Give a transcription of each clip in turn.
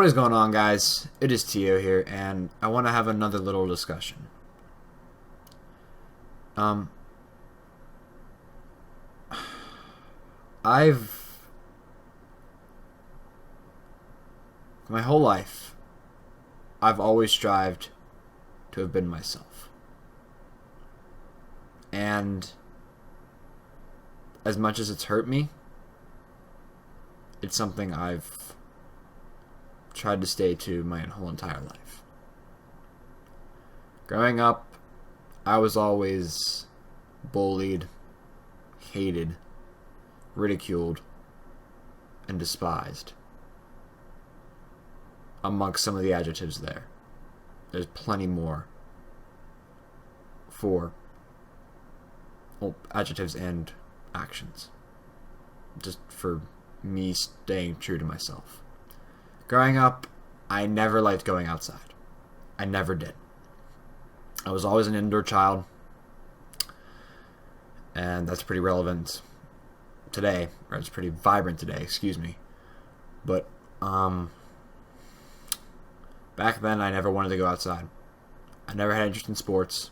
What is going on, guys? It is Teeoh here, and I want to have another little discussion. I've my whole life, I've always strived to have been myself. And as much as it's hurt me, it's something I've tried to stay to my whole entire life. Growing up, I was always bullied, hated, ridiculed, and despised. Amongst some of the adjectives there. There's plenty more for adjectives and actions. Just for me staying true to myself. Growing up, I never liked going outside. I never did. I was always an indoor child. And that's pretty relevant today. Or it's pretty vibrant today, excuse me. But, back then, I never wanted to go outside. I never had interest in sports.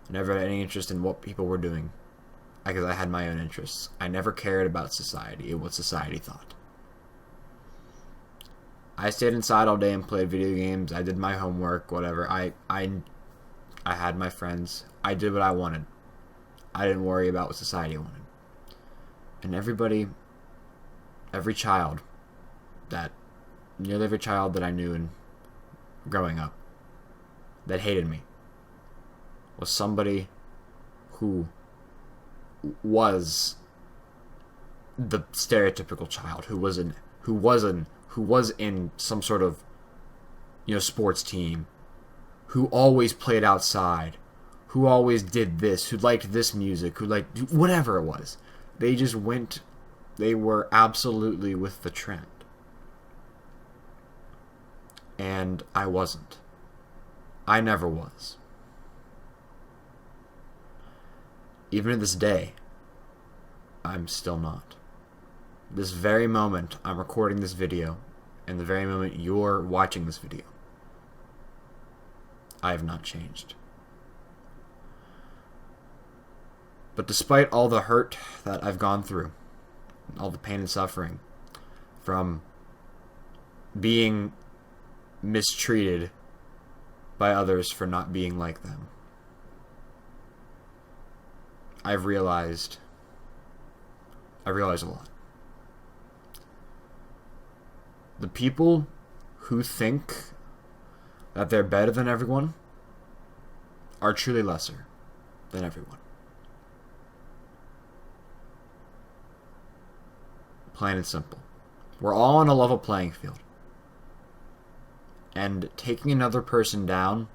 I never had any interest in what people were doing. Because I had my own interests. I never cared about society and what society thought. I stayed inside all day and played video games. I did my homework, whatever. I had my friends. I did what I wanted. I didn't worry about what society wanted. And every child nearly every child that I knew in growing up that hated me was somebody who was the stereotypical child who was in some sort of sports team, who always played outside, who always did this, who liked this music, who liked whatever it was. They were absolutely with the trend. And I wasn't. I never was. Even to this day, I'm still not. This very moment I'm recording this video, and the very moment you're watching this video, I have not changed. But despite all the hurt that I've gone through, all the pain and suffering from being mistreated by others for not being like them, I've realized a lot. The people who think that they're better than everyone are truly lesser than everyone. Plain and simple. We're all on a level playing field. And taking another person down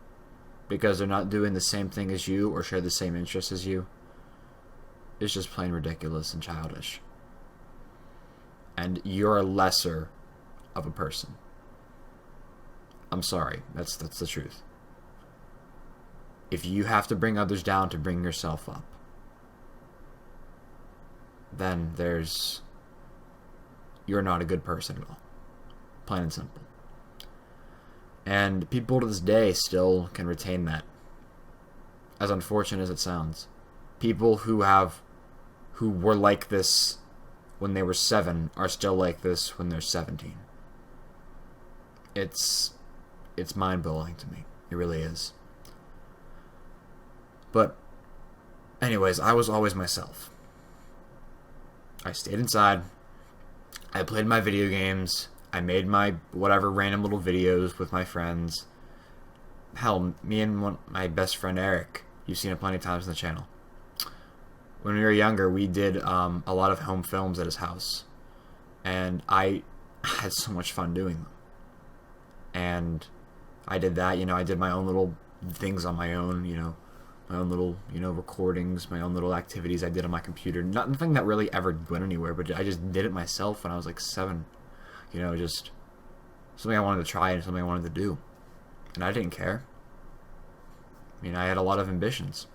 because they're not doing the same thing as you or share the same interests as you is just plain ridiculous and childish. And you're lesser of a person. I'm sorry. That's the truth. If you have to bring others down to bring yourself up, then you're not a good person at all. Plain and simple. And people to this day still can retain that. As unfortunate as it sounds. People who were like this when they were 7 are still like this when they're 17. It's mind-blowing to me. It really is. But anyways, I was always myself. I stayed inside. I played my video games. I made my whatever random little videos with my friends. Hell, me and my best friend Eric, you've seen it plenty of times on the channel. When we were younger, we did a lot of home films at his house. And I had so much fun doing them. And I did that, I did my own little things on my own, my own little, recordings, my own little activities I did on my computer. Nothing that really ever went anywhere, but I just did it myself when I was like 7. Just something I wanted to try and something I wanted to do. And I didn't care. I had a lot of ambitions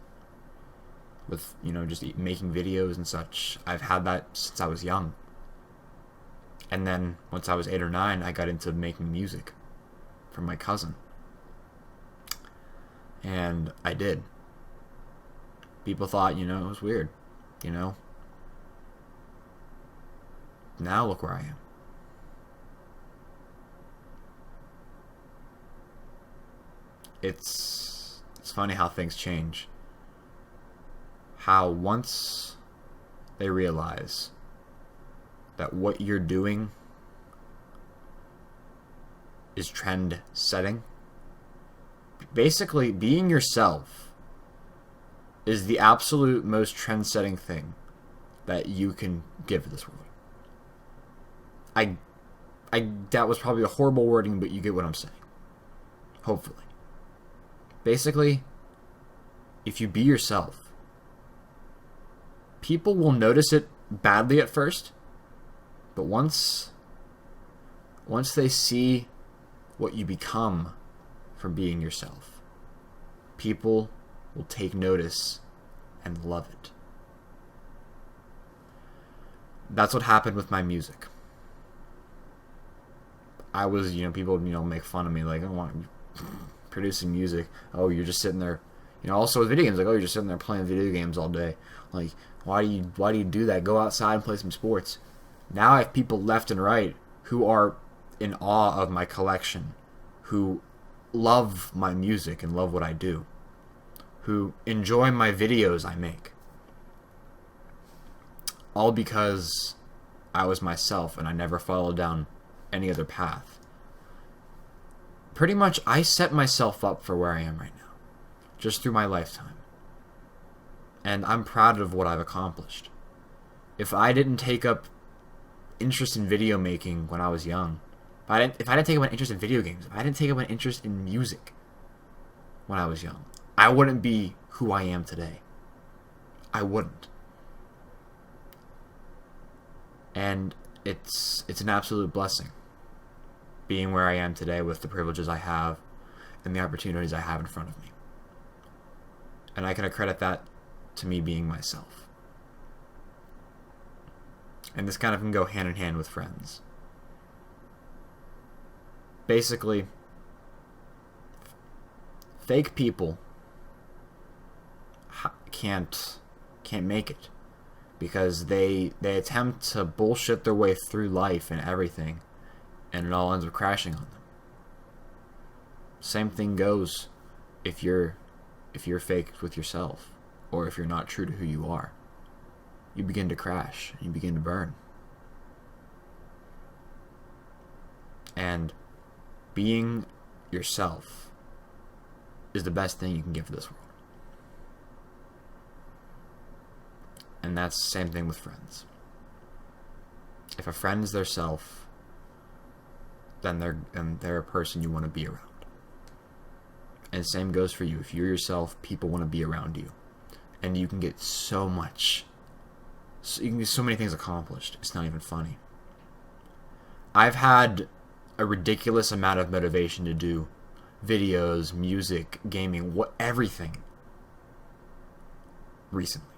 with, just making videos and such. I've had that since I was young. And then once I was 8 or 9, I got into making music for my cousin. And I did. People thought, it was weird, you know. Now look where I am. It's funny how things change. How once they realize that what you're doing is trend setting, basically being yourself is the absolute most trend setting thing that you can give this world. I that was probably a horrible wording, but you get what I'm saying. Hopefully. Basically, if you be yourself, people will notice it badly at first, but once they see what you become from being yourself, people will take notice and love it. That's what happened with my music. I was, people, make fun of me, like, oh, producing music. Oh, you're just sitting there. Also with video games, like, oh, you're just sitting there playing video games all day. Like, why do you do that? Go outside and play some sports. Now I have people left and right who are in awe of my collection, who love my music and love what I do, who enjoy my videos I make. All because I was myself and I never followed down any other path. Pretty much, I set myself up for where I am right now, just through my lifetime. And I'm proud of what I've accomplished. If I didn't take up interest in video making when I was young, if I didn't take up an interest in video games, if I didn't take up an interest in music when I was young, I wouldn't be who I am today. I wouldn't. And it's an absolute blessing being where I am today with the privileges I have and the opportunities I have in front of me. And I can accredit that to me being myself. And this kind of can go hand in hand with friends. Basically, fake people can't make it because they attempt to bullshit their way through life and everything, and it all ends up crashing on them. Same thing goes if you're fake with yourself, or if you're not true to who you are. You begin to crash, you begin to burn. And being yourself is the best thing you can give to this world. And that's the same thing with friends. If a friend is their self, then they're a person you want to be around. And the same goes for you. If you're yourself, people want to be around you. And you can get so much. You can get so many things accomplished. It's not even funny. I've had a ridiculous amount of motivation to do videos, music, gaming, everything recently.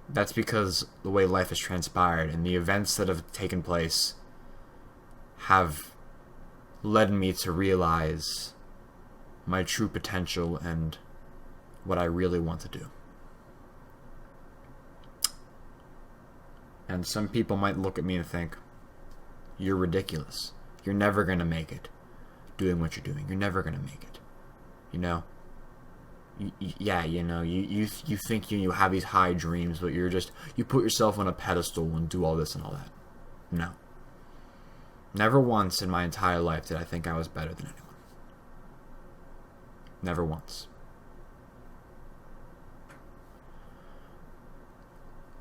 That's because the way life has transpired and the events that have taken place have led me to realize my true potential and what I really want to do. And some people might look at me and think, you're ridiculous. You're never going to make it doing what you're doing. You're never going to make it. You think you have these high dreams, but you put yourself on a pedestal and do all this and all that. No. Never once in my entire life did I think I was better than anyone. Never once.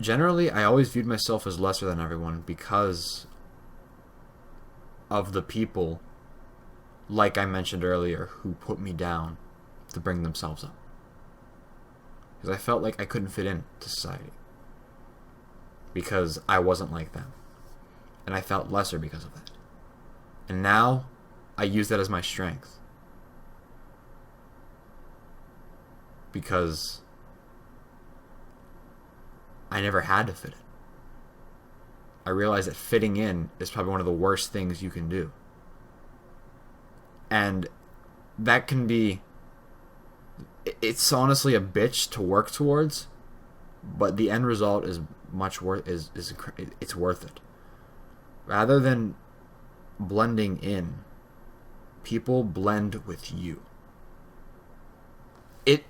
Generally, I always viewed myself as lesser than everyone because of the people, like I mentioned earlier, who put me down to bring themselves up. Because I felt like I couldn't fit into society. Because I wasn't like them. And I felt lesser because of that. And now, I use that as my strength. Because I never had to fit in. I realized that fitting in is probably one of the worst things you can do. And that can be, it's honestly a bitch to work towards, but the end result is much worth, it's worth it. Rather than blending in, people blend with you. It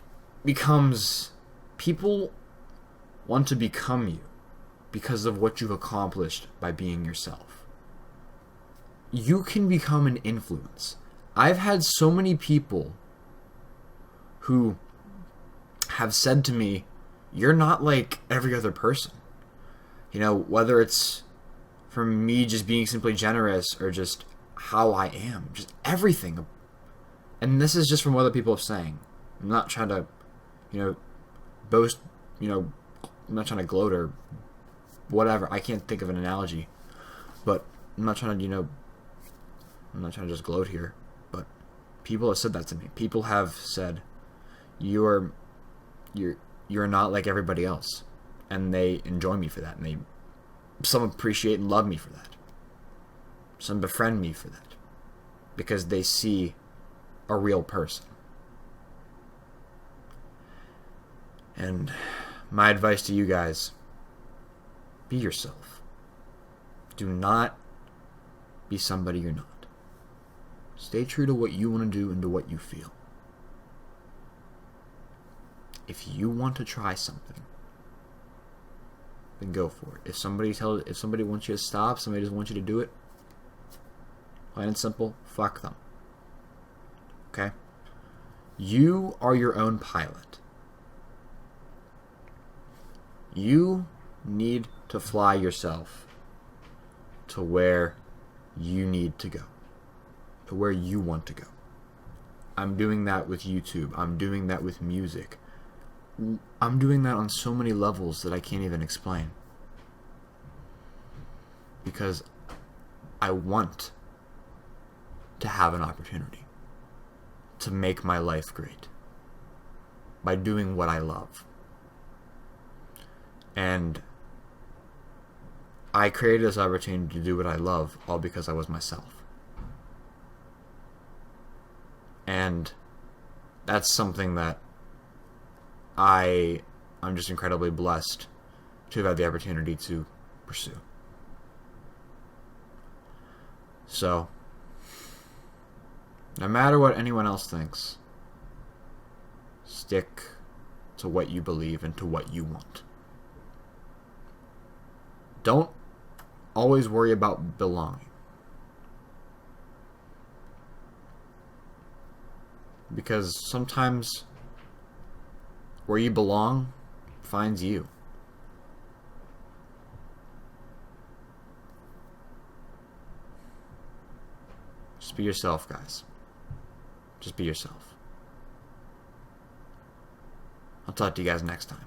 becomes, people want to become you because of what you've accomplished by being yourself. You can become an influence. I've had so many people who have said to me, you're not like every other person. You know, whether it's from me just being simply generous or just how I am, just everything. And this is just from what other people are saying. I'm not trying to, boast, I'm not trying to gloat or whatever. I can't think of an analogy. But I'm not trying to, I'm not trying to just gloat here. But people have said that to me. People have said, you're not like everybody else. And they enjoy me for that. And some appreciate and love me for that. Some befriend me for that. Because they see a real person. And my advice to you guys, be yourself. Do not be somebody you're not. Stay true to what you want to do and to what you feel. If you want to try something, then go for it. If somebody wants you to stop, somebody doesn't want you to do it, plain and simple, fuck them. Okay? You are your own pilot. You need to fly yourself to where you need to go. To where you want to go. I'm doing that with YouTube. I'm doing that with music. I'm doing that on so many levels that I can't even explain. Because I want to have an opportunity to make my life great by doing what I love. And I created this opportunity to do what I love all because I was myself. And that's something that I'm just incredibly blessed to have had the opportunity to pursue. So, no matter what anyone else thinks, stick to what you believe and to what you want. Don't always worry about belonging. Because sometimes where you belong finds you. Just be yourself, guys. Just be yourself. I'll talk to you guys next time.